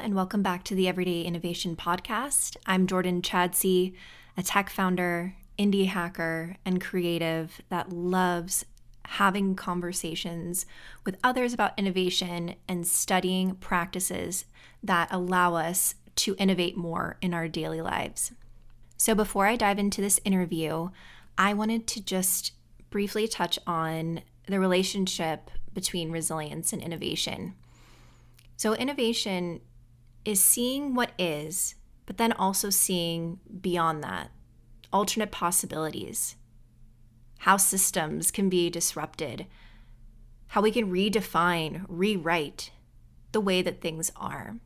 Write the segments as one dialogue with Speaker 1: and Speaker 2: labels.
Speaker 1: and welcome back to the Everyday Innovation Podcast. I'm Jordan Chadsey, a tech founder, indie hacker, and creative that loves having conversations with others about innovation and studying practices that allow us to innovate more in our daily lives. So before I dive into this interview, I wanted to just briefly touch on the relationship between resilience and innovation. So innovation is seeing what is, but then also seeing beyond that, alternate possibilities, how systems can be disrupted, how we can redefine, rewrite the way that things are.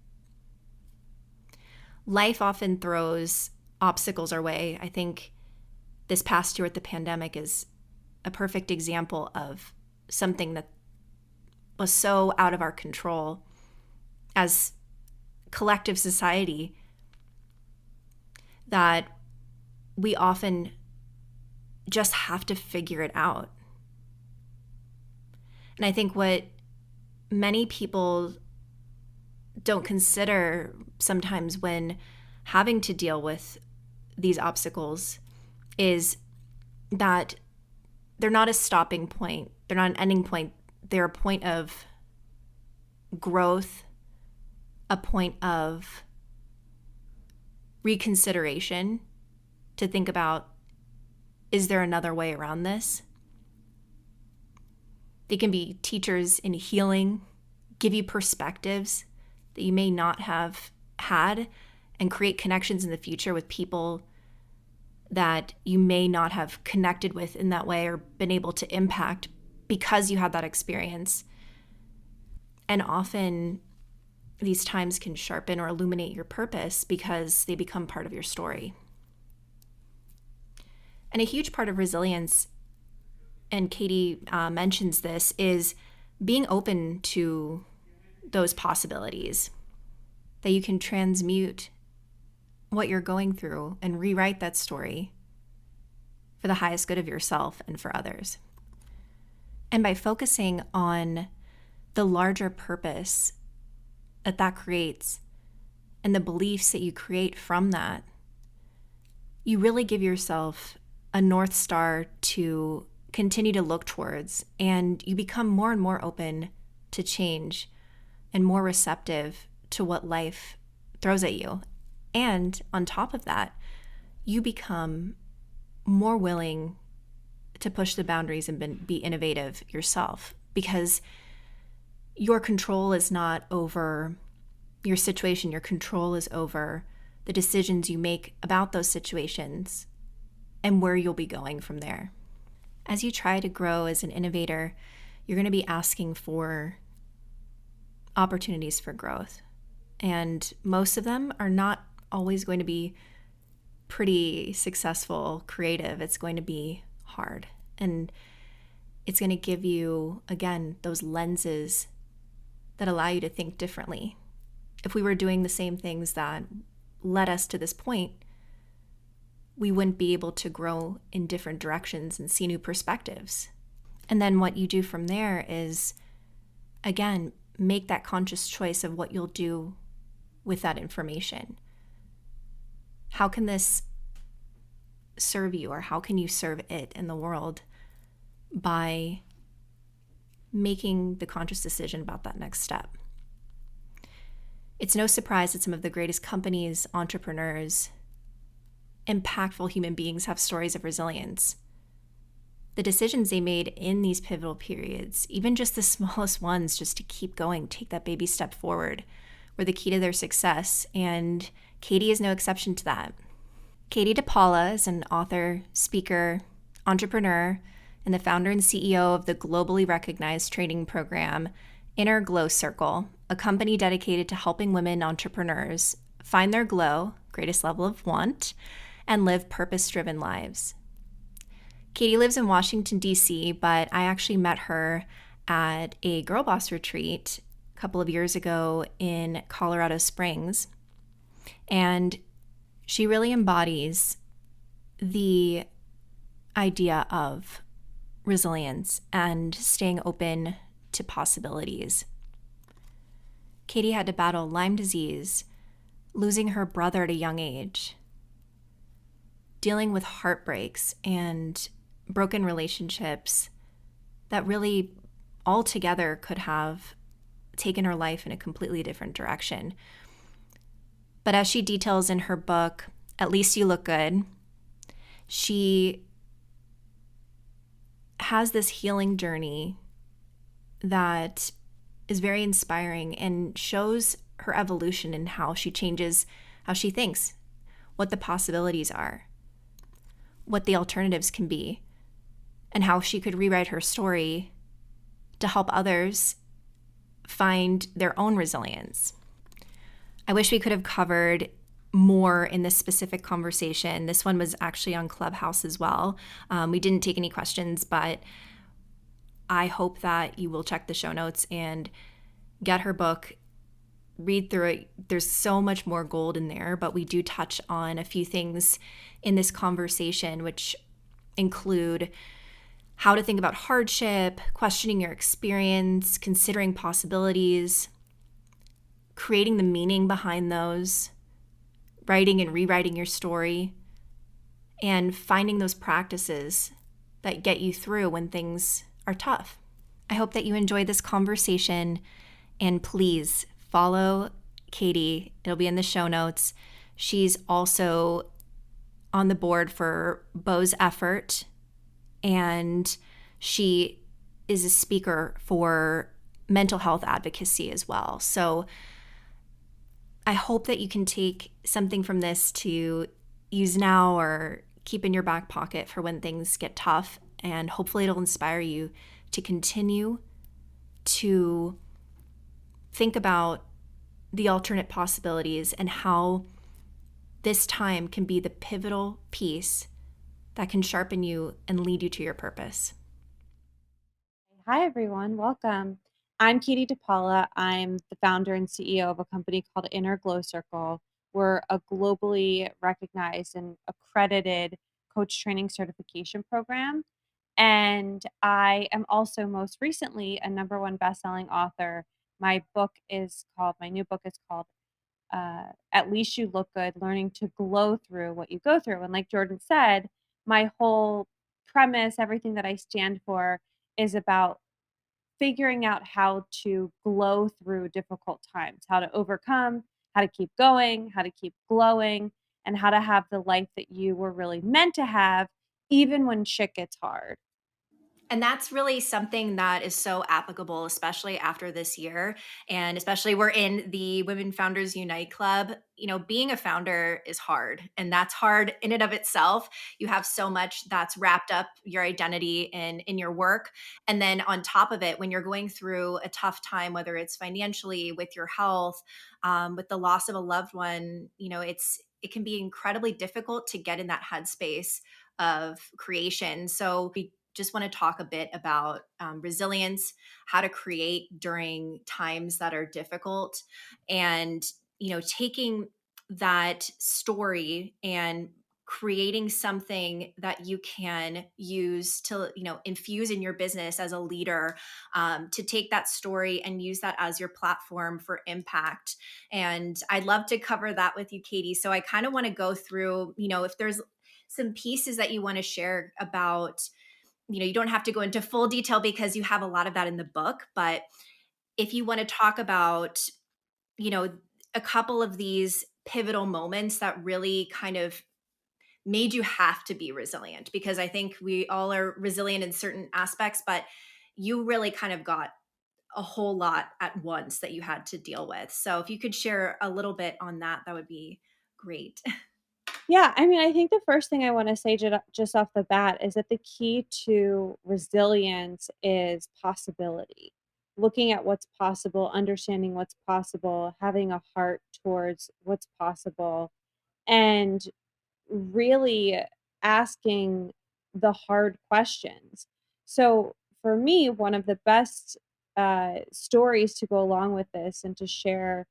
Speaker 1: Life often throws obstacles our way. I think this past year with the pandemic is a perfect example of something that was so out of our control as collective society that we often just have to figure it out. And I think what many people don't consider sometimes when having to deal with these obstacles is that they're not a stopping point. They're not an ending point. They're a point of growth, a point of reconsideration to think about, is there another way around this? They can be teachers in healing, give you perspectives that you may not have had, and create connections in the future with people that you may not have connected with in that way or been able to impact because you had that experience. And often these times can sharpen or illuminate your purpose because they become part of your story. And a huge part of resilience, and Katie mentions this, is being open to those possibilities, that you can transmute what you're going through and rewrite that story for the highest good of yourself and for others. And by focusing on the larger purpose that creates and the beliefs that you create from that, you really give yourself a North Star to continue to look towards, and you become more and more open to change and more receptive to what life throws at you. And on top of that, you become more willing to push the boundaries and be innovative yourself, because your control is not over your situation. Your control is over the decisions you make about those situations and where you'll be going from there. As you try to grow as an innovator, you're going to be asking for opportunities for growth. And most of them are not always going to be pretty successful, creative. It's going to be hard. And it's going to give you, again, those lenses that allow you to think differently. If we were doing the same things that led us to this point, we wouldn't be able to grow in different directions and see new perspectives. And then what you do from there is, again, make that conscious choice of what you'll do with that information. How can this serve you, or how can you serve it in the world by making the conscious decision about that next step? It's no surprise that some of the greatest companies, entrepreneurs, impactful human beings have stories of resilience. The decisions they made in these pivotal periods, even just the smallest ones, just to keep going, take that baby step forward, were the key to their success. And Katie is no exception to that. Katie DePaola is an author, speaker, entrepreneur, and the founder and CEO of the globally recognized training program Inner Glow Circle, a company dedicated to helping women entrepreneurs find their glow, greatest level of want, and live purpose-driven lives. Katie lives in Washington, D.C., but I actually met her at a Girlboss retreat a couple of years ago in Colorado Springs. And she really embodies the idea of resilience and staying open to possibilities. Katie had to battle Lyme disease, losing her brother at a young age, dealing with heartbreaks and broken relationships that really altogether could have taken her life in a completely different direction. But as she details in her book, At Least You Look Good, she has this healing journey that is very inspiring and shows her evolution in how she changes how she thinks, what the possibilities are, what the alternatives can be, and how she could rewrite her story to help others find their own resilience. I wish we could have covered more in this specific conversation. This one was actually on Clubhouse as well. We didn't take any questions, but I hope that you will check the show notes and get her book, read through it. There's so much more gold in there, but we do touch on a few things in this conversation, which include how to think about hardship, questioning your experience, considering possibilities, creating the meaning behind those, writing and rewriting your story, and finding those practices that get you through when things are tough. I hope that you enjoyed this conversation, and please follow Katie. It'll be in the show notes. She's also on the board for Beau's Effort, and she is a speaker for mental health advocacy as well. So I hope that you can take something from this to use now or keep in your back pocket for when things get tough. And hopefully it'll inspire you to continue to think about the alternate possibilities and how this time can be the pivotal piece that can sharpen you and lead you to your purpose.
Speaker 2: Hi, everyone. Welcome. I'm Katie DePaola. I'm the founder and CEO of a company called Inner Glow Circle. We're a globally recognized and accredited coach training certification program. And I am also most recently a number one best-selling author. My new book is called At Least You Look Good, Learning to Glow Through What You Go Through. And like Jordan said, my whole premise, everything that I stand for, is about figuring out how to glow through difficult times, how to overcome, how to keep going, how to keep glowing, and how to have the life that you were really meant to have, even when shit gets hard.
Speaker 1: And that's really something that is so applicable, especially after this year. And especially we're in the Women Founders Unite Club. You know, being a founder is hard, and that's hard in and of itself. You have so much that's wrapped up your identity in your work. And then on top of it, when you're going through a tough time, whether it's financially, with your health, with the loss of a loved one, you know, it can be incredibly difficult to get in that headspace of creation. So we just want to talk a bit about resilience, how to create during times that are difficult, and taking that story and creating something that you can use to infuse in your business as a leader, to take that story and use that as your platform for impact. And I'd love to cover that with you, Katie. So I kind of want to go through, if there's some pieces that you want to share about, you don't have to go into full detail because you have a lot of that in the book, but if you want to talk about, you know, a couple of these pivotal moments that really kind of made you have to be resilient, because I think we all are resilient in certain aspects, but you really kind of got a whole lot at once that you had to deal with. So if you could share a little bit on that, that would be great.
Speaker 2: Yeah, I mean, I think the first thing I want to say just off the bat is that the key to resilience is possibility. Looking at what's possible, understanding what's possible, having a heart towards what's possible, and really asking the hard questions. So, for me, one of the best stories to go along with this and to share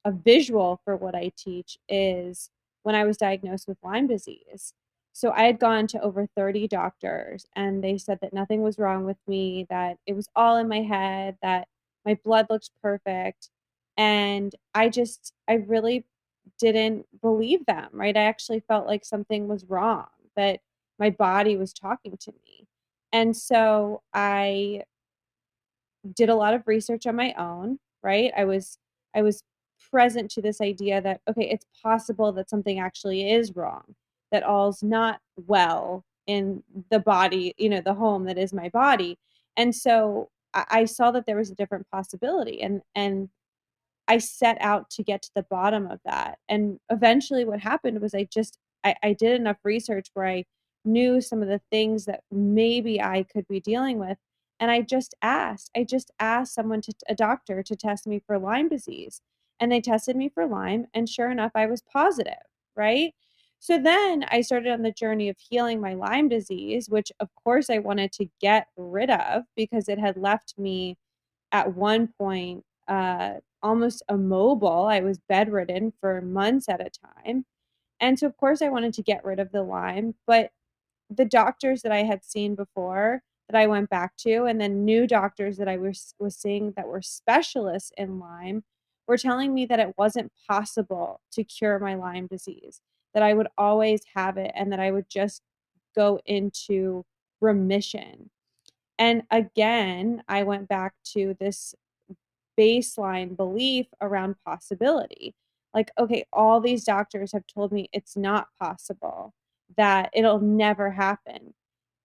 Speaker 2: a visual for what I teach is when I was diagnosed with Lyme disease. So I had gone to over 30 doctors and they said that nothing was wrong with me, that it was all in my head, that my blood looked perfect. And I really didn't believe them, right? I actually felt like something was wrong, that my body was talking to me. And so I did a lot of research on my own, right? I was present to this idea that okay, it's possible that something actually is wrong, that all's not well in the body, the home that is my body. And so I saw that there was a different possibility, and I set out to get to the bottom of that, and eventually what happened was I did enough research where I knew some of the things that maybe I could be dealing with, and I just asked someone to a doctor to test me for Lyme disease, and they tested me for Lyme, and sure enough, I was positive, right? So then I started on the journey of healing my Lyme disease, which of course I wanted to get rid of because it had left me at one point, almost immobile. I was bedridden for months at a time. And so, of course, I wanted to get rid of the Lyme, but the doctors that I had seen before that I went back to, and then new doctors that I was seeing that were specialists in Lyme, were telling me that it wasn't possible to cure my Lyme disease, that I would always have it, and that I would just go into remission. And again, I went back to this baseline belief around possibility. Like, okay, all these doctors have told me it's not possible, that it'll never happen.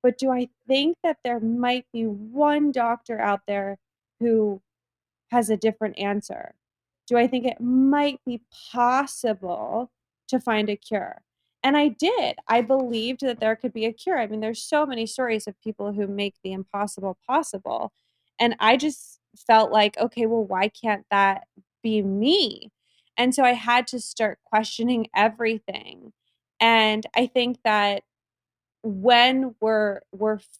Speaker 2: But do I think that there might be one doctor out there who has a different answer? Do I think it might be possible to find a cure? And I did. I believed that there could be a cure. I mean, there's so many stories of people who make the impossible possible. And I just felt like, okay, well, why can't that be me? And so I had to start questioning everything. And I think that when we're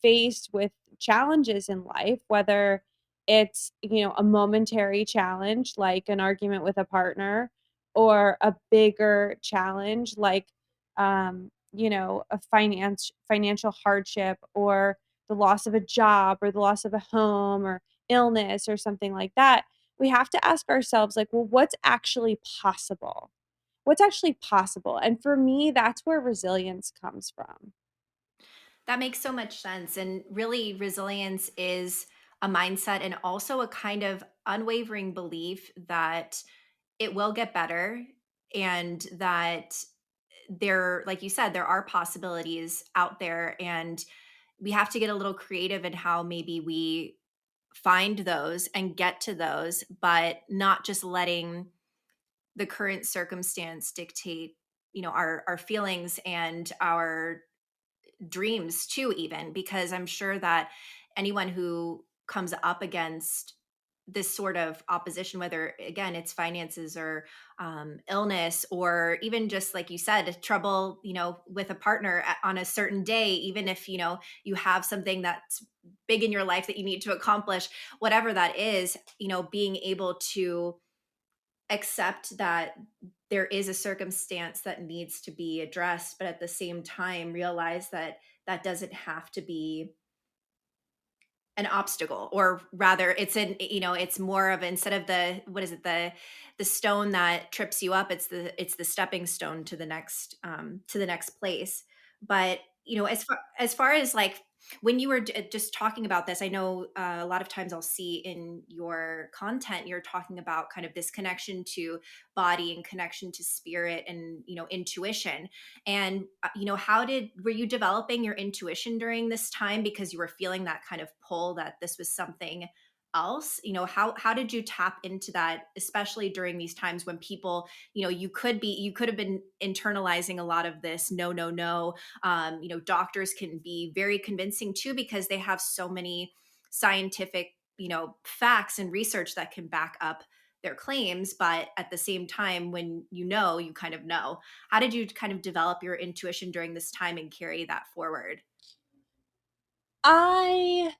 Speaker 2: faced with challenges in life, whether it's, a momentary challenge like an argument with a partner, or a bigger challenge like, a financial hardship, or the loss of a job, or the loss of a home, or illness, or something like that, we have to ask ourselves, like, well, what's actually possible? What's actually possible? And for me, that's where resilience comes from.
Speaker 1: That makes so much sense. And really, resilience is a mindset and also a kind of unwavering belief that it will get better and that there, like you said, there are possibilities out there. And we have to get a little creative in how maybe we find those and get to those, but not just letting the current circumstance dictate, our feelings and our dreams too, even because I'm sure that anyone who comes up against this sort of opposition, whether again it's finances or illness, or even just like you said, trouble, with a partner on a certain day, even if you have something that's big in your life that you need to accomplish, whatever that is, being able to accept that there is a circumstance that needs to be addressed, but at the same time realize that that doesn't have to be an obstacle, or rather it's more of, instead of the, what is it, the stone that trips you up, it's the stepping stone to the next place. But as far as like, when you were just talking about this, I know a lot of times I'll see in your content you're talking about kind of this connection to body and connection to spirit and intuition. And how were you developing your intuition during this time because you were feeling that kind of pull that this was something else? How did you tap into that, especially during these times when people, you could have been internalizing a lot of this, no, no, no. Doctors can be very convincing too because they have so many scientific, facts and research that can back up their claims. But at the same time, when you kind of know. How did you kind of develop your intuition during this time and carry that forward?
Speaker 2: I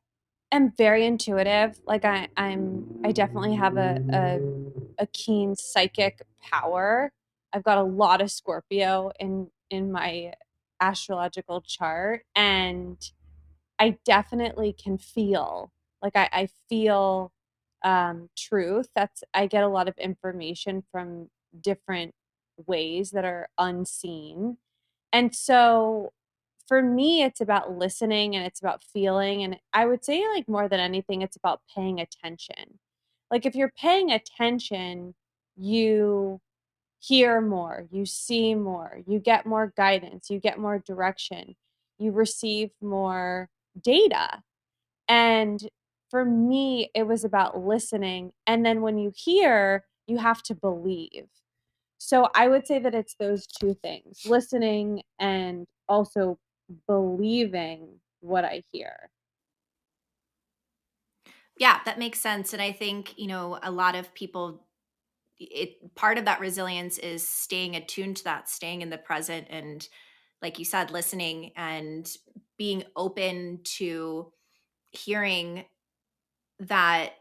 Speaker 2: am very intuitive. Like I definitely have a keen psychic power. I've got a lot of Scorpio in my astrological chart, and I definitely can feel, like I feel truth. I get a lot of information from different ways that are unseen. And so for me, it's about listening and it's about feeling. And I would say, like, more than anything, it's about paying attention. Like, if you're paying attention, you hear more, you see more, you get more guidance, you get more direction, you receive more data. And for me, it was about listening. And then when you hear, you have to believe. So I would say that it's those two things, listening and also believing what I hear.
Speaker 1: Yeah, that makes sense. And I think, a lot of people, part of that resilience is staying attuned to that, staying in the present, and like you said, listening and being open to hearing that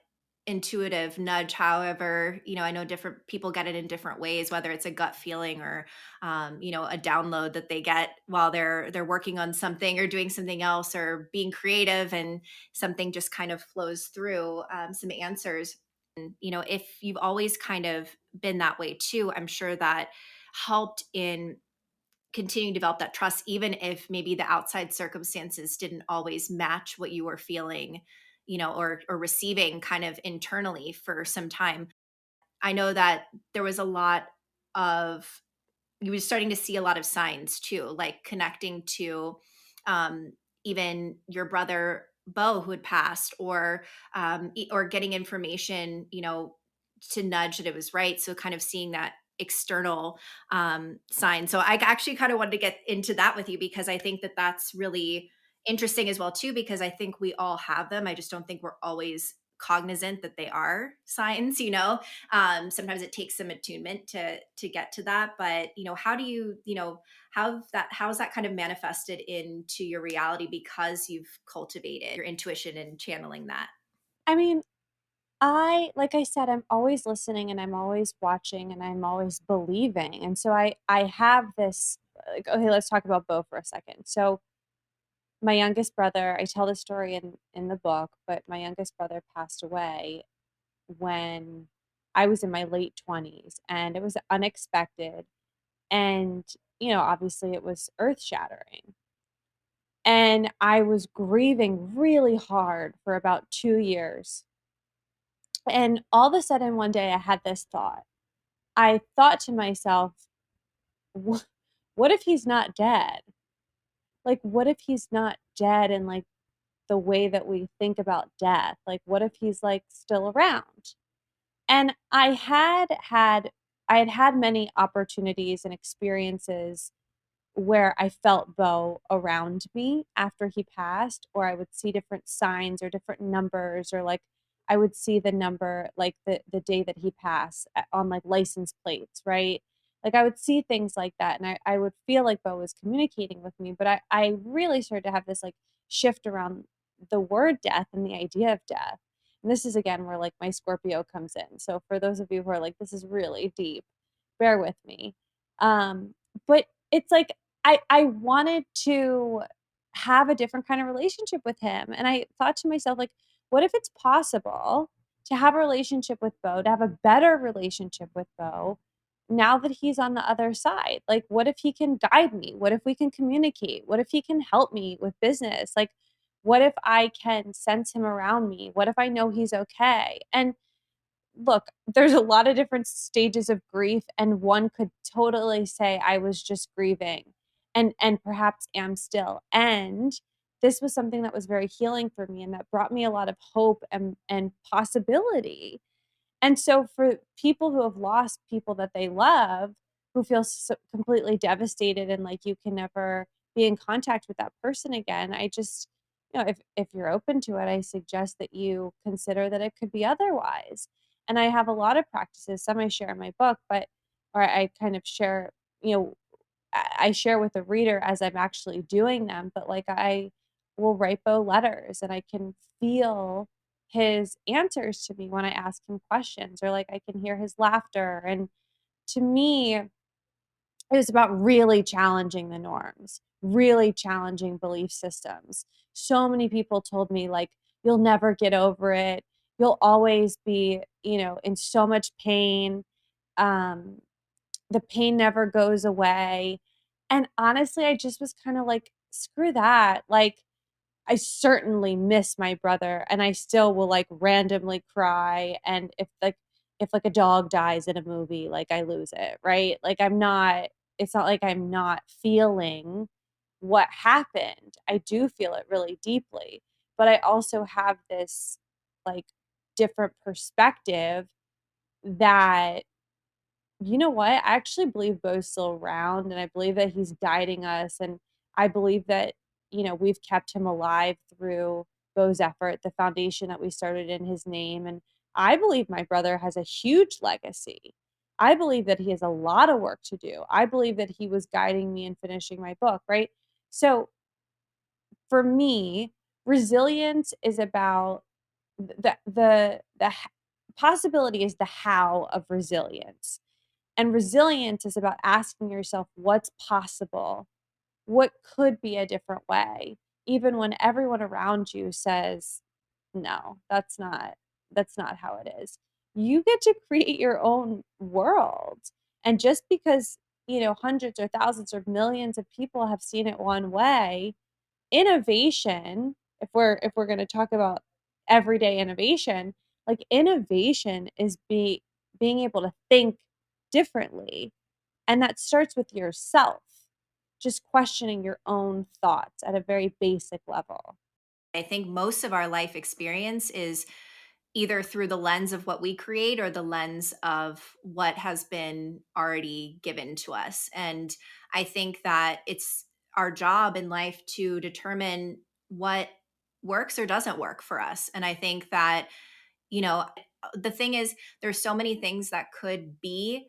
Speaker 1: intuitive nudge. However, I know different people get it in different ways, whether it's a gut feeling or a download that they get while they're working on something or doing something else or being creative, and something just kind of flows through, some answers. And if you've always kind of been that way too, I'm sure that helped in continuing to develop that trust, even if maybe the outside circumstances didn't always match what you were feeling, or receiving kind of internally for some time. I know that there was a lot of you were starting to see a lot of signs too, like connecting to, um, even your brother Bo who had passed, or or getting information, to nudge that it was right. So kind of seeing that external, sign. So I actually kind of wanted to get into that with you, because I think that that's really interesting as well too, because I think we all have them. I just don't think we're always cognizant that they are signs. Sometimes it takes some attunement to get to that. But how do you, how's that kind of manifested into your reality, because you've cultivated your intuition and channeling that?
Speaker 2: I mean, like I said, I'm always listening and I'm always watching and I'm always believing. And so I have this, like, okay, let's talk about Bo for a second. So my youngest brother, I tell the story in the book, but my youngest brother passed away when I was in my late 20s, and it was unexpected. And, obviously it was earth shattering. And I was grieving really hard for about 2 years. And all of a sudden one day I had this thought. I thought to myself, "Wha- what if he's not dead? Like, what if he's not dead in, like, the way that we think about death? Like, what if he's, like, still around?" And I had had many opportunities and experiences where I felt Bo around me after he passed, or I would see different signs or different numbers, or like I would see the number, like the day that he passed, on like license plates, right? Like I would see things like that, and I would feel like Bo was communicating with me. But I really started to have this like shift around the word death and the idea of death. And this is again where like my Scorpio comes in. So for those of you who are like, this is really deep, bear with me. But it's like I wanted to have a different kind of relationship with him, and I thought to myself, like, what if it's possible to have a relationship with Bo, to have a better relationship with Bo now that he's on the other side? Like, what if he can guide me? What if we can communicate? What if he can help me with business? Like, what if I can sense him around me? What if I know he's okay? And look, there's a lot of different stages of grief, and one could totally say I was just grieving and perhaps am still. And this was something that was very healing for me and that brought me a lot of hope and possibility. And so for people who have lost people that they love, who feel so completely devastated and like you can never be in contact with that person again, I just, if you're open to it, I suggest that you consider that it could be otherwise. And I have a lot of practices, some I share in my book, but or I kind of share, you know, I share with the reader as I'm actually doing them, but like I will write Bo letters and I can feel his answers to me when I ask him questions, or like I can hear his laughter. And to me, it was about really challenging the norms, really challenging belief systems. So many people told me, like, you'll never get over it. you'll always be, in so much pain. Um, the pain never goes away. And honestly, I just was kind of like, screw that. Like, I certainly miss my brother, and I still will, like, randomly cry, and if a dog dies in a movie, like, I lose it, right? Like, it's not like I'm not feeling what happened. I do feel it really deeply, but I also have this, like, different perspective that, you know what? I actually believe Bo's still around, and I believe that he's guiding us, and I believe that, we've kept him alive through Bo's effort, the foundation that we started in his name, and I believe my brother has a huge legacy. I believe that he has a lot of work to do. I believe that he was guiding me in finishing my book, right? So, for me, resilience is about possibility is the how of resilience. And resilience is about asking yourself what's possible, what could be a different way, even when everyone around you says, no, that's not how it is. You get to create your own world. And just because, hundreds or thousands or millions of people have seen it one way, innovation, if we're going to talk about everyday innovation, like innovation is being able to think differently, and that starts with yourself, just questioning your own thoughts at a very basic level.
Speaker 1: I think most of our life experience is either through the lens of what we create or the lens of what has been already given to us. And I think that it's our job in life to determine what works or doesn't work for us. And I think that, the thing is, there's so many things that could be,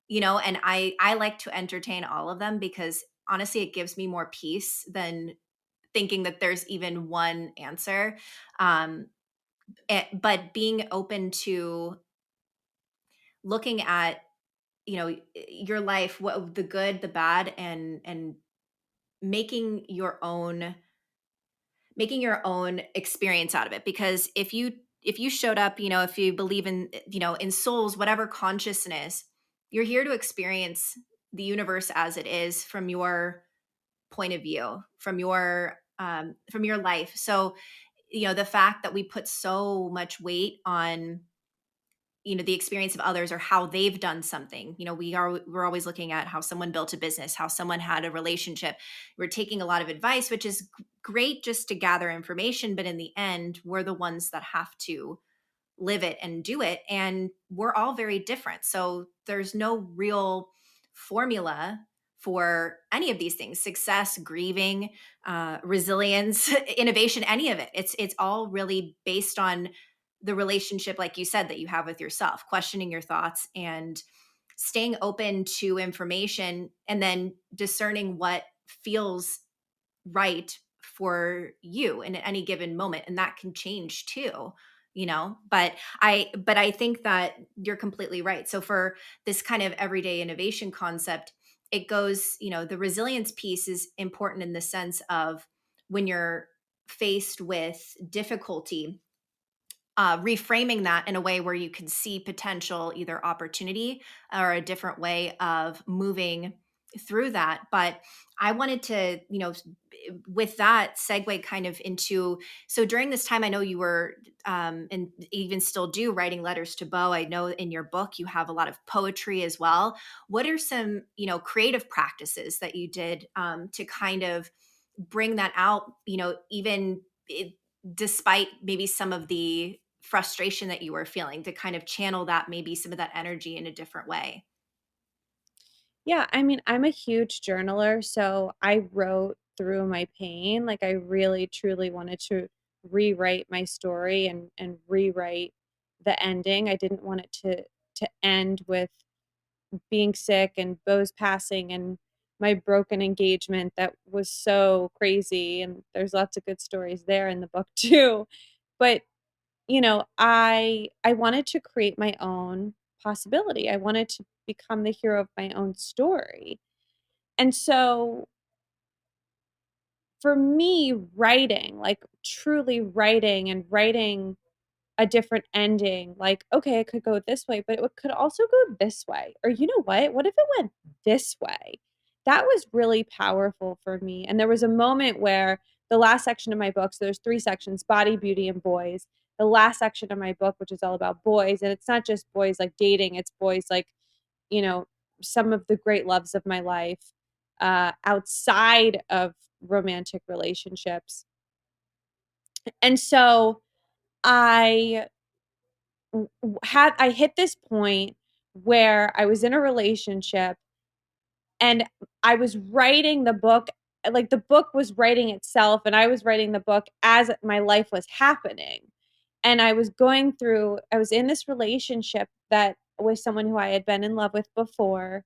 Speaker 1: and I like to entertain all of them because honestly it gives me more peace than thinking that there's even one answer. Um, but being open to looking at, your life, what the good, the bad, and making your own making your own experience out of it. Because if you showed up, if you believe in, in souls, whatever consciousness, you're here to experience the universe as it is from your point of view, from your life. So, the fact that we put so much weight on, the experience of others or how they've done something. We're always looking at how someone built a business, how someone had a relationship. We're taking a lot of advice, which is great just to gather information, but in the end we're the ones that have to live it and do it. And we're all very different. So there's no real formula for any of these things: success, grieving, resilience, innovation, any of it. It's all really based on the relationship, like you said, that you have with yourself, questioning your thoughts and staying open to information, and then discerning what feels right for you in any given moment. And that can change too, but I think that you're completely right. So for this kind of everyday innovation concept, it goes, the resilience piece is important in the sense of when you're faced with difficulty, reframing that in a way where you can see potential, either opportunity or a different way of moving through that. But I wanted to, with that segue kind of into, so during this time, I know you were, and even still do, writing letters to Bo. I know in your book you have a lot of poetry as well. What are some, creative practices that you did, to kind of bring that out, even despite maybe some of the frustration that you were feeling, to kind of channel that, maybe some of that energy in a different way?
Speaker 2: Yeah, I mean, I'm a huge journaler, so I wrote through my pain. Like I really truly wanted to rewrite my story and rewrite the ending. I didn't want it to end with being sick and Bo's passing and my broken engagement that was so crazy, and there's lots of good stories there in the book too. But, I wanted to create my own possibility. I wanted to become the hero of my own story. And so for me, writing, like truly writing and writing a different ending. Like, okay, it could go this way, but it could also go this way. Or you know what if it went this way? That was really powerful for me. And there was a moment where the last section of my book, so there's 3 sections: body, beauty, and boys. The last section of my book, which is all about boys, and it's not just boys like dating, it's boys like, you know, some of the great loves of my life outside of romantic relationships. And so I I hit this point where I was in a relationship and I was writing the book, like the book was writing itself and I was writing the book as my life was happening. And I was in this relationship that with someone who I had been in love with before,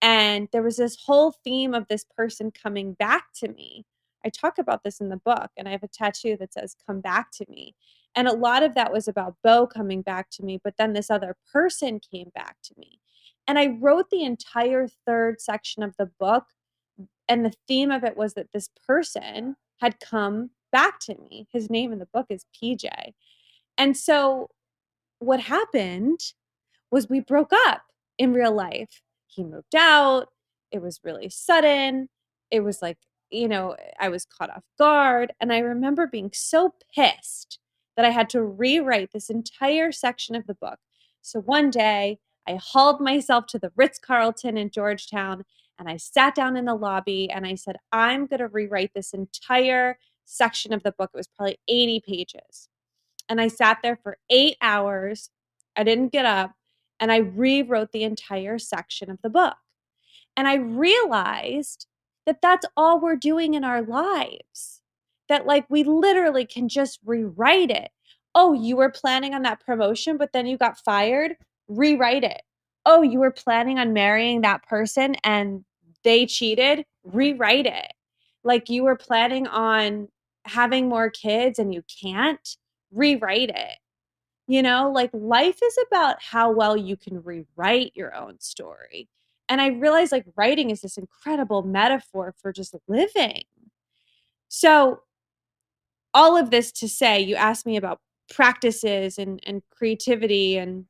Speaker 2: and there was this whole theme of this person coming back to me. I talk about this in the book, and I have a tattoo that says, "Come back to me." And a lot of that was about Bo coming back to me, but then this other person came back to me. And I wrote the entire third section of the book, and the theme of it was that this person had come back to me. His name in the book is PJ. And so what happened was we broke up in real life. He moved out. It was really sudden. It was like, I was caught off guard. And I remember being so pissed that I had to rewrite this entire section of the book. So one day I hauled myself to the Ritz Carlton in Georgetown and I sat down in the lobby and I said, I'm going to rewrite this entire section of the book. It was probably 80 pages. And I sat there for 8 hours. I didn't get up, and I rewrote the entire section of the book. And I realized that that's all we're doing in our lives. That, like, we literally can just rewrite it. Oh, you were planning on that promotion, but then you got fired? Rewrite it. Oh, you were planning on marrying that person and they cheated? Rewrite it. Like, you were planning on having more kids and you can't? Rewrite it. Like, life is about how well you can rewrite your own story. And I realized, like, writing is this incredible metaphor for just living. So, all of this to say, you asked me about practices and creativity. And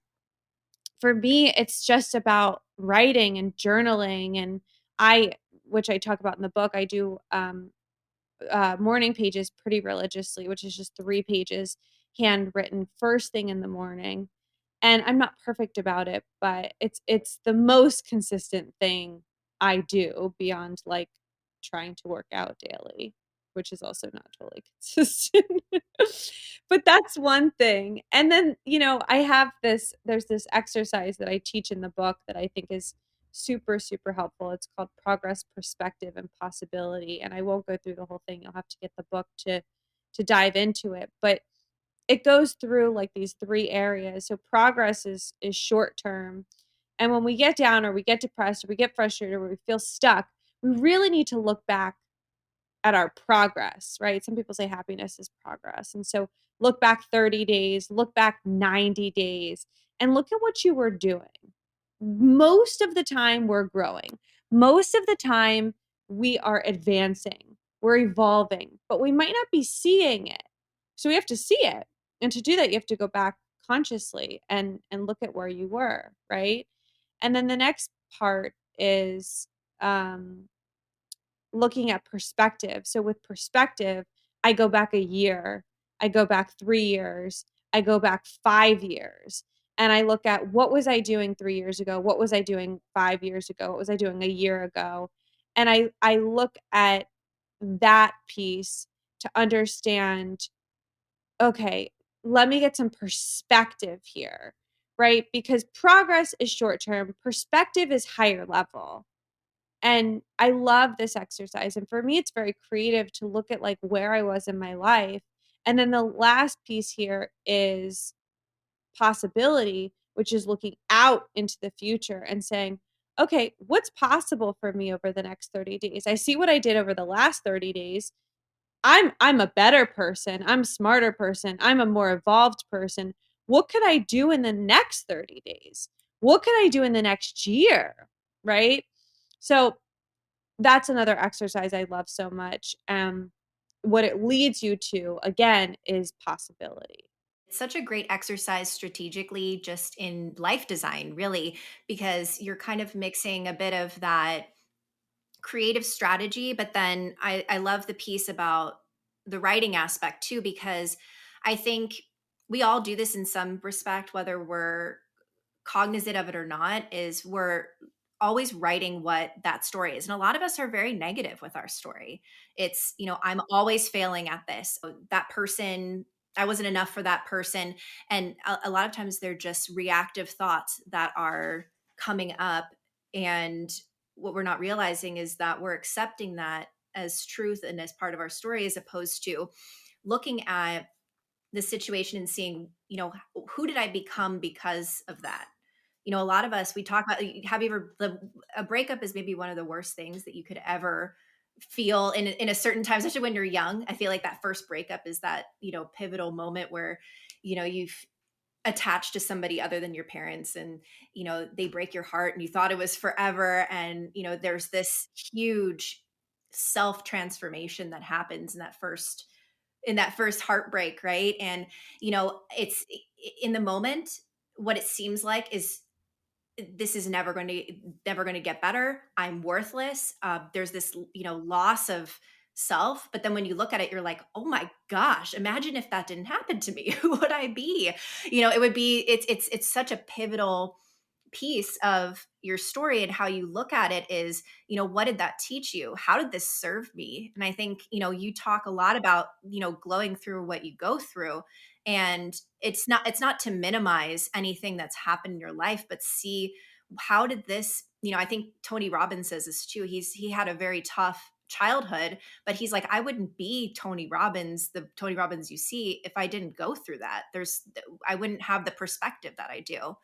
Speaker 2: for me, it's just about writing and journaling. And which I talk about in the book, I do morning pages pretty religiously, which is just 3 pages handwritten first thing in the morning. And I'm not perfect about it, but it's the most consistent thing I do beyond, like, trying to work out daily, which is also not totally consistent. But that's one thing. And then, there's this exercise that I teach in the book that I think is super, super helpful. It's called progress, perspective, and possibility. And I won't go through the whole thing. You'll have to get the book to dive into it. But it goes through like these 3 areas. So progress is short term. And when we get down or we get depressed or we get frustrated or we feel stuck, we really need to look back at our progress, right? Some people say happiness is progress. And so look back 30 days, look back 90 days, and look at what you were doing. Most of the time, we're growing. Most of the time, we are advancing, we're evolving, but we might not be seeing it. So we have to see it. And to do that, you have to go back consciously and look at where you were, right? And then the next part is um looking at perspective. So with perspective, I go back a year, I go back 3 years, I go back 5 years, and I look at what was I doing 3 years ago? What was I doing 5 years ago? What was I doing a year ago? And I look at that piece to understand, okay, let me get some perspective here, right? Because progress is short term, perspective is higher level. And I love this exercise. And for me, it's very creative to look at like where I was in my life. And then the last piece here is possibility, which is looking out into the future and saying, okay, what's possible for me over the next 30 days? I see what I did over the last 30 days. I'm a better person. I'm a smarter person. I'm a more evolved person. What could I do in the next 30 days? What could I do in the next year? Right? So that's another exercise I love so much. What it leads you to, again, is possibility.
Speaker 1: It's such a great exercise strategically just in life design, really, because you're kind of mixing a bit of that creative strategy, but then I love the piece about the writing aspect too, because I think we all do this in some respect, whether we're cognizant of it or not, is we're always writing what that story is. And a lot of us are very negative with our story. It's, I'm always failing at this. That person, I wasn't enough for that person. And a lot of times they're just reactive thoughts that are coming up. And what we're not realizing is that we're accepting that as truth and as part of our story, as opposed to looking at the situation and seeing, who did I become because of that? A lot of us, we talk about, have you ever, a breakup is maybe one of the worst things that you could ever feel in a certain time, especially when you're young. I feel like that first breakup is that, pivotal moment where, you've attached to somebody other than your parents, and, they break your heart and you thought it was forever. And, there's this huge self transformation that happens in that first heartbreak, right? And it's in the moment, what it seems like is this is never going to get better. I'm worthless. There's this loss of self, but then when you look at it, you're like, oh my gosh, imagine if that didn't happen to me. Who would I be? It would be, it's such a pivotal piece of your story, and how you look at it is, what did that teach you? How did this serve me? And I think, you talk a lot about, glowing through what you go through. And it's not to minimize anything that's happened in your life, but see, how did this, I think Tony Robbins says this too. He had a very tough childhood, but he's like, I wouldn't be Tony Robbins, the Tony Robbins you see, if I didn't go through that. I wouldn't have the perspective that I do.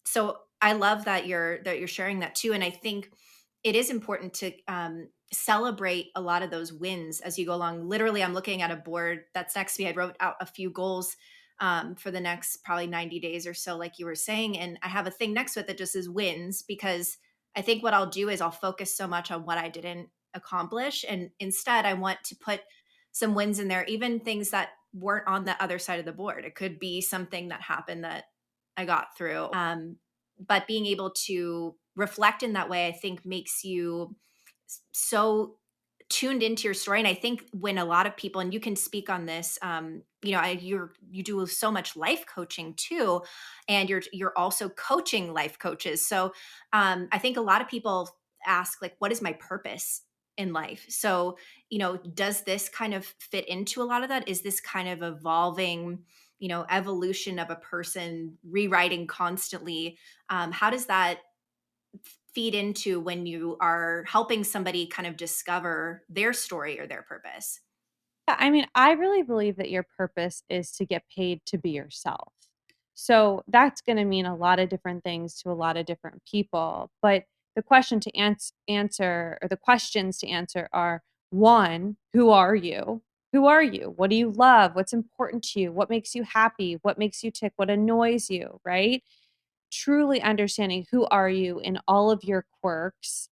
Speaker 1: So I love that you're sharing that too. And I think it is important to celebrate a lot of those wins as you go along. Literally, I'm looking at a board that's next to me. I wrote out a few goals for the next probably 90 days or so, like you were saying. And I have a thing next to it that just says wins, because I think what I'll do is I'll focus so much on what I didn't accomplish. And instead, I want to put some wins in there, even things that weren't on the other side of the board. It could be something that happened that I got through. But being able to reflect in that way, I think, makes you so tuned into your story. And I think when a lot of people, and you can speak on this, you do so much life coaching too, and you're also coaching life coaches. So I think a lot of people ask, like, what is my purpose in life? So does this kind of fit into a lot of that? Is this kind of evolving, evolution of a person rewriting constantly? How does that feed into when you are helping somebody kind of discover their story or their purpose?
Speaker 2: Yeah, I mean, I really believe that your purpose is to get paid to be yourself. So that's going to mean a lot of different things to a lot of different people. But the question to answer, or the questions to answer, are: one, who are you? Who are you? What do you love? What's important to you? What makes you happy? What makes you tick? What annoys you? Right? Truly understanding who are you in all of your quirks.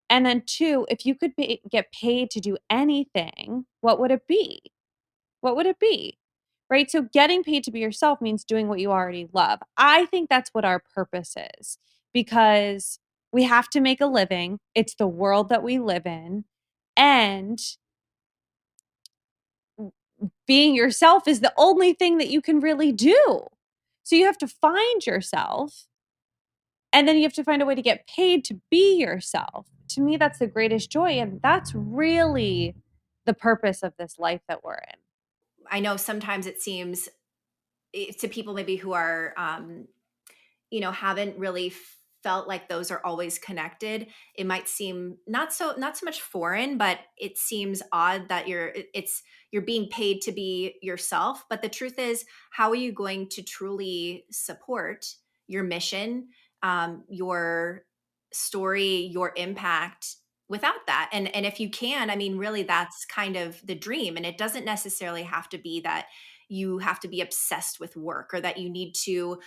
Speaker 2: And then two, if you could get paid to do anything, what would it be? What would it be? Right? So getting paid to be yourself means doing what you already love. I think that's what our purpose is, because we have to make a living. It's the world that we live in. And being yourself is the only thing that you can really do. So you have to find yourself, and then you have to find a way to get paid to be yourself. To me, that's the greatest joy. And that's really the purpose of this life that we're in.
Speaker 1: I know sometimes it seems, to people maybe who are haven't really felt like those are always connected, it might seem not so much foreign, but it seems odd that you're being paid to be yourself. But the truth is, how are you going to truly support your mission, your story, your impact without that? And if you can, I mean, really, that's kind of the dream. And it doesn't necessarily have to be that you have to be obsessed with work, or that you need to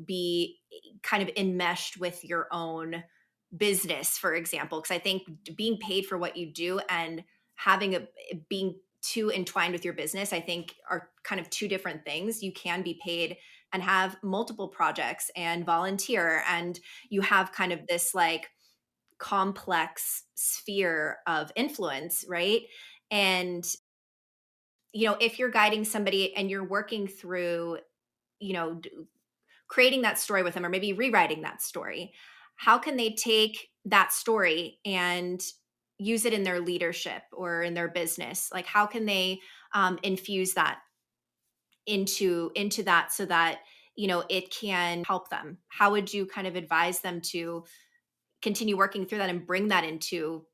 Speaker 1: be kind of enmeshed with your own business, for example. Because I think being paid for what you do, and having a being too entwined with your business, I think are kind of two different things. You can be paid and have multiple projects and volunteer, and you have kind of this like complex sphere of influence, right? And, if you're guiding somebody and you're working through, you know, creating that story with them or maybe rewriting that story, how can they take that story and use it in their leadership or in their business? Like, how can they infuse that into that so that it can help them? How would you kind of advise them to continue working through that and bring that into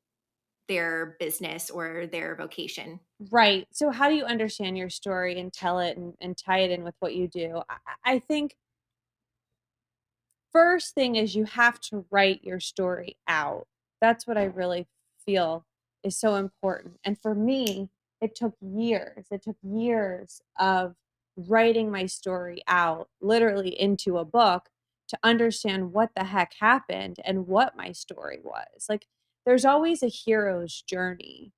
Speaker 1: their business or their vocation?
Speaker 2: Right. So how do you understand your story and tell it and tie it in with what you do? I think first thing is you have to write your story out. That's what I really feel is so important. And for me, it took years. It took years of writing my story out, literally into a book, to understand what the heck happened and what my story was. Like, there's always a hero's journey.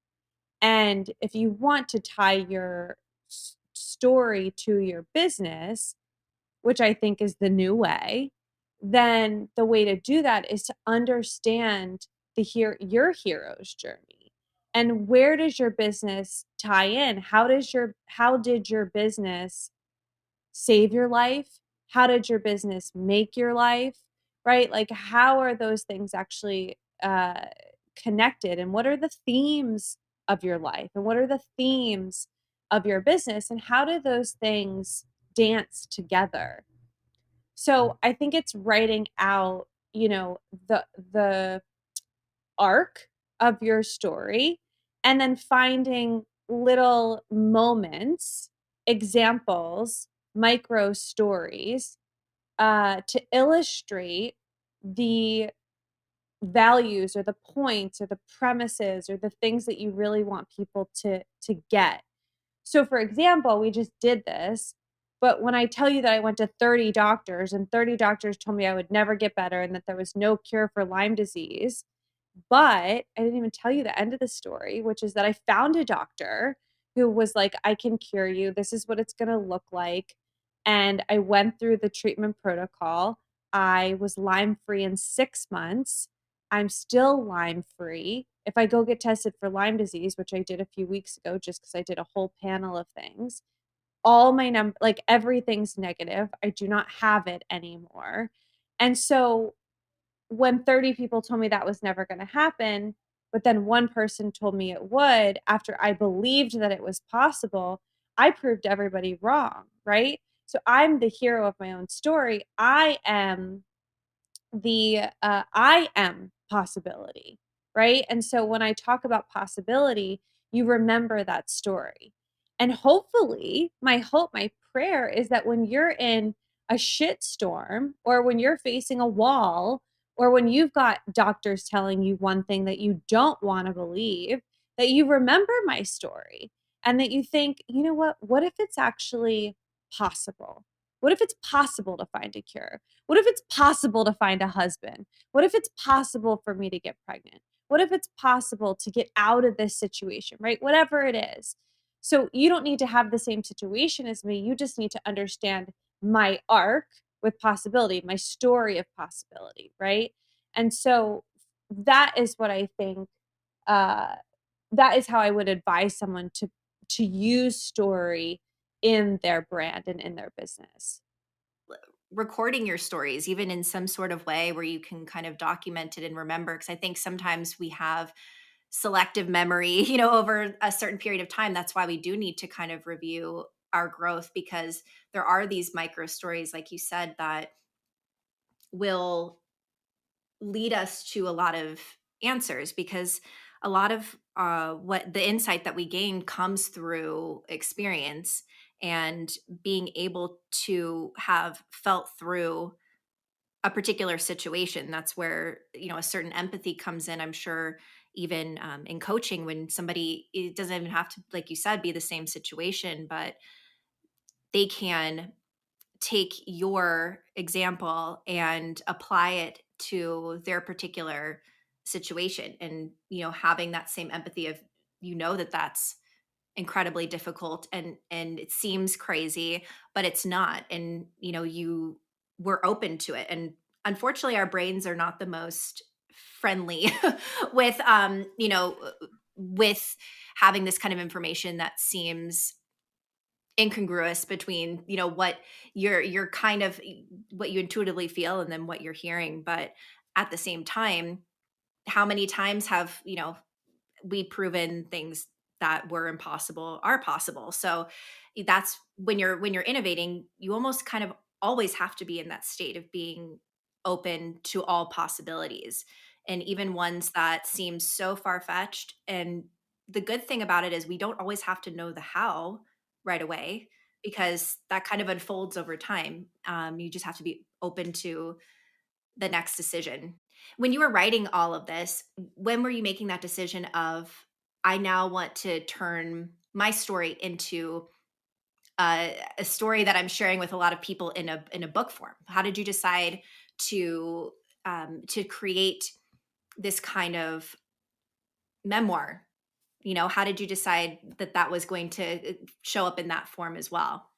Speaker 2: And if you want to tie your story to your business, which I think is the new way, then the way to do that is to understand your hero's journey. And where does your business tie in? How did your business save your life? How did your business make your life? Right? Like, how are those things actually connected? And what are the themes of your life? And what are the themes of your business? And how do those things dance together? So I think it's writing out, the arc of your story and then finding little moments, examples, micro stories to illustrate the values or the points or the premises or the things that you really want people to get. So, for example, we just did this, but when I tell you that I went to 30 doctors and 30 doctors told me I would never get better and that there was no cure for Lyme disease, but I didn't even tell you the end of the story, which is that I found a doctor who was like, "I can cure you. This is what it's gonna look like." And I went through the treatment protocol. I was Lyme free in 6 months. I'm still Lyme free. If I go get tested for Lyme disease, which I did a few weeks ago just because I did a whole panel of things, all my like, everything's negative. I do not have it anymore. And so when 30 people told me that was never gonna happen, but then one person told me it would after I believed that it was possible, I proved everybody wrong, right? So I'm the hero of my own story. I am possibility, right? And so when I talk about possibility, you remember that story. And hopefully, my hope, my prayer is that when you're in a shit storm or when you're facing a wall or when you've got doctors telling you one thing that you don't want to believe, that you remember my story and that you think, you know what? What if it's actually possible? What if it's possible to find a cure? What if it's possible to find a husband? What if it's possible for me to get pregnant? What if it's possible to get out of this situation, right? Whatever it is. So you don't need to have the same situation as me. You just need to understand my arc with possibility, my story of possibility, right? And so that is what I think uh that is how I would advise someone to use story in their brand and in their business.
Speaker 1: Recording your stories, even in some sort of way where you can kind of document it and remember. Because I think sometimes we have selective memory, over a certain period of time. That's why we do need to kind of review our growth, because there are these micro stories, like you said, that will lead us to a lot of answers, because a lot of what the insight that we gain comes through experience and being able to have felt through a particular situation. That's where a certain empathy comes in, I'm sure. Even in coaching, when somebody, it doesn't even have to, like you said, be the same situation, but they can take your example and apply it to their particular situation, and having that same empathy of, that that's incredibly difficult, and it seems crazy, but it's not. And you we're open to it. And unfortunately our brains are not the most friendly with with having this kind of information that seems incongruous between what you're kind of what you intuitively feel and then what you're hearing. But at the same time, how many times have we proven things that were impossible are possible? So that's when you're innovating, you almost kind of always have to be in that state of being open to all possibilities, and even ones that seem so far-fetched. And the good thing about it is we don't always have to know the how right away, because that kind of unfolds over time. You just have to be open to the next decision. When you were writing all of this, when were you making that decision of, I now want to turn my story into a story that I'm sharing with a lot of people in a book form? How did you decide to create this kind of memoir? How did you decide that that was going to show up in that form as well?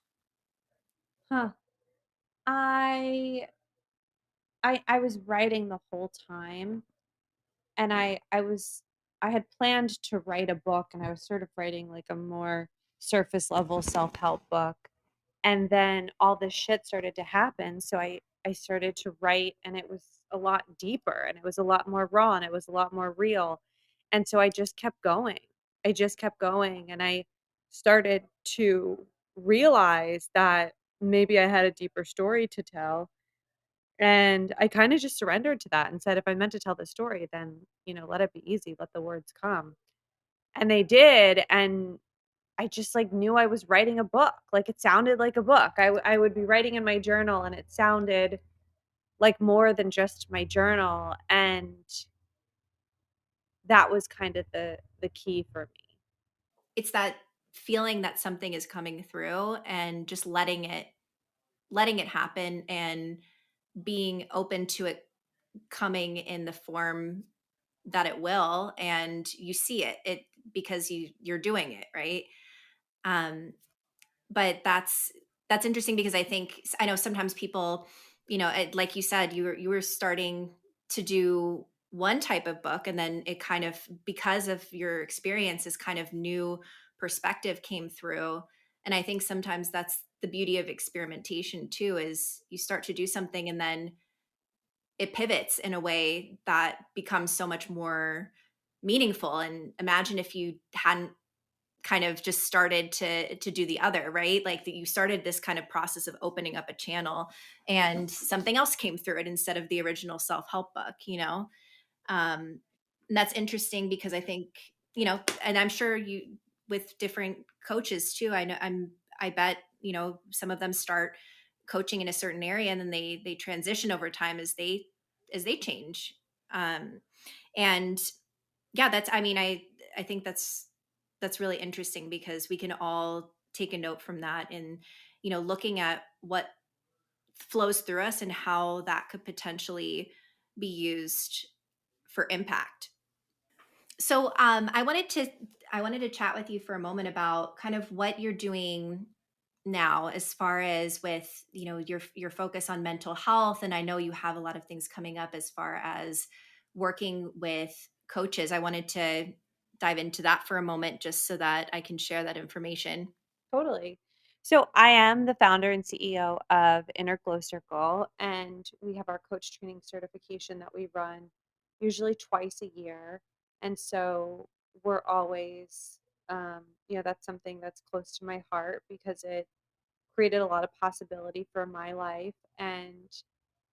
Speaker 2: Huh. I I was writing the whole time, and I had planned to write a book, and I was sort of writing like a more surface level self-help book. And then all this shit started to happen, so I started to write, and it was a lot deeper, and it was a lot more raw, and it was a lot more real. And so I just kept going. I just kept going, and I started to realize that maybe I had a deeper story to tell. And I kinda just surrendered to that and said, "If I meant to tell this story, then, let it be easy, let the words come." And they did, and I just, like, knew I was writing a book, like, it sounded like a book. I would be writing in my journal, and it sounded like more than just my journal, and that was kind of the key for me.
Speaker 1: It's that feeling that something is coming through, and just letting it happen, and being open to it coming in the form that it will. And you see it because you're doing it right. um but that's interesting, because I know sometimes people, like you said, you were starting to do one type of book, and then it kind of, because of your experiences, kind of new perspective came through. And I think sometimes that's the beauty of experimentation too, is you start to do something and then it pivots in a way that becomes so much more meaningful. And imagine if you hadn't kind of just started to do the other, right? Like that you started this kind of process of opening up a channel, and something else came through it instead of the original self-help book. And that's interesting, because I think, and I'm sure you, with different coaches too, I bet, some of them start coaching in a certain area, and then they transition over time as they change. Um and yeah, I think that's really interesting, because we can all take a note from that, and looking at what flows through us and how that could potentially be used for impact. So I wanted to chat with you for a moment about kind of what you're doing now, as far as with your focus on mental health. And I know you have a lot of things coming up as far as working with coaches. I wanted to dive into that for a moment, just so that I can share that information.
Speaker 2: Totally. So I am the founder and CEO of Inner Glow Circle, and we have our coach training certification that we run usually twice a year. And so we're always, that's something that's close to my heart because it created a lot of possibility for my life. And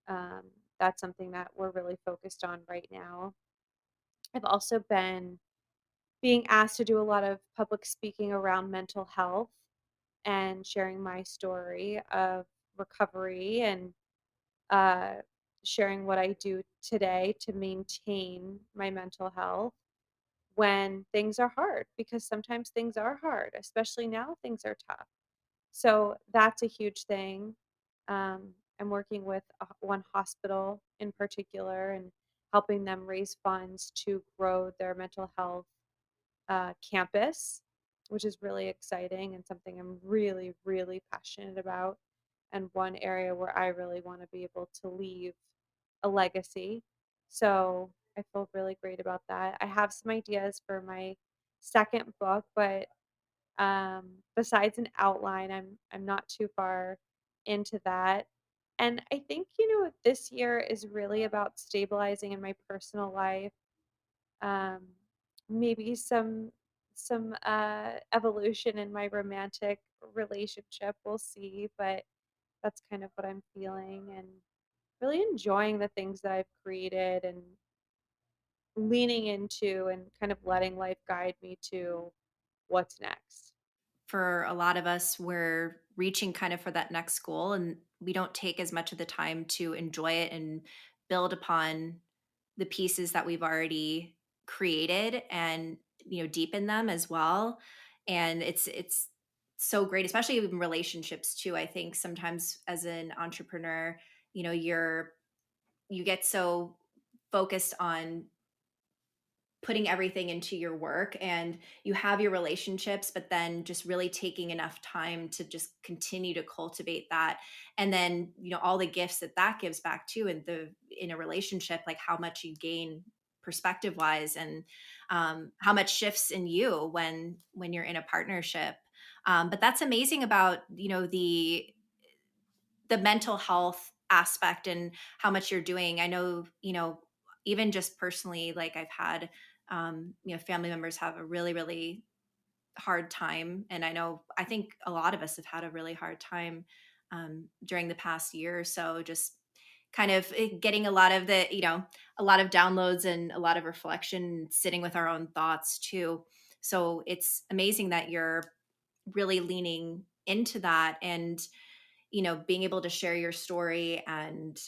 Speaker 2: um, that's something that we're really focused on right now. I've also been being asked to do a lot of public speaking around mental health and sharing my story of recovery and uh, sharing what I do today to maintain my mental health when things are hard, because sometimes things are hard, especially now things are tough. So that's a huge thing. I'm working with one hospital in particular and helping them raise funds to grow their mental health campus. which is really exciting and something I'm really, really passionate about, and one area where I really want to be able to leave a legacy. So I feel really great about that. I have some ideas for my second book, but besides an outline, I'm not too far into that. And I think, this year is really about stabilizing in my personal life. Um, Maybe some evolution in my romantic relationship. We'll see, but that's kind of what I'm feeling and really enjoying the things that I've created and leaning into and kind of letting life guide me to what's next.
Speaker 1: For a lot of us, we're reaching kind of for that next goal, and we don't take as much of the time to enjoy it and build upon the pieces that we've already created and deepen them as well. And it's so great, especially in relationships too. I think sometimes as an entrepreneur, you get so focused on putting everything into your work, and you have your relationships, but then just really taking enough time to just continue to cultivate that. And then all the gifts that that gives back too in a relationship, like how much you gain perspective wise, and how much shifts in you when you're in a partnership. But that's amazing about the mental health aspect and how much you're doing. I know, even just personally, like I've had, family members have a really, really hard time. And I think a lot of us have had a really hard time during the past year or so, just kind of getting a lot of downloads and a lot of reflection, sitting with our own thoughts too. So it's amazing that you're really leaning into that, and being able to share your story and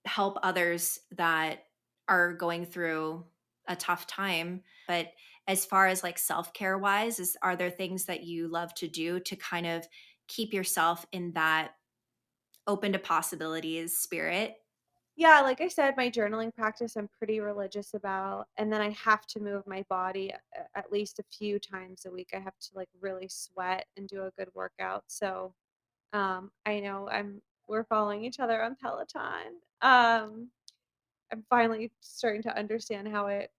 Speaker 1: help others that are going through a tough time. But as far as like self-care wise, are there things that you love to do to kind of keep yourself in that open to possibilities spirit?
Speaker 2: Yeah, like I said, my journaling practice I'm pretty religious about, and then I have to move my body at least a few times a week. I have to like really sweat and do a good workout. So, I know we're following each other on Peloton. I'm finally starting to understand how it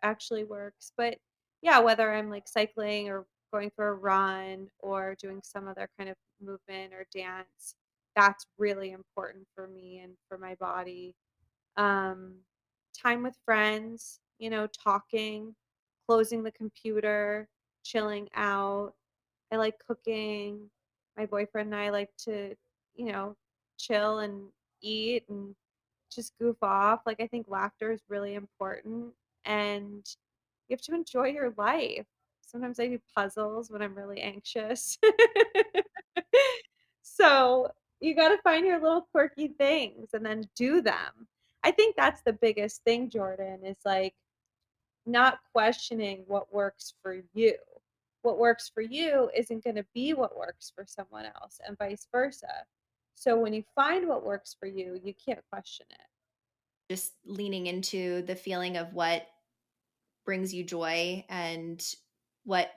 Speaker 2: actually works. But yeah, whether I'm like cycling or going for a run or doing some other kind of movement or dance, that's really important for me and for my body. um, Time with friends, talking, closing the computer, chilling out. I like cooking. My boyfriend and I like to, you know, chill and eat and just goof off. Like, I think laughter is really important and you have to enjoy your life. Sometimes I do puzzles when I'm really anxious. So, you gotta find your little quirky things and then do them. I think that's the biggest thing, Jordan, is, like, not questioning what works for you. What works for you isn't gonna be what works for someone else, and vice versa. So, when you find what works for you can't question it.
Speaker 1: Just leaning into the feeling of what brings you joy and what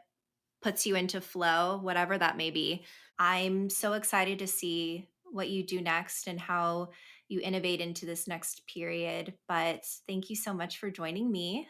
Speaker 1: puts you into flow, whatever that may be. I'm so excited to see what you do next and how you innovate into this next period. But thank you so much for joining me.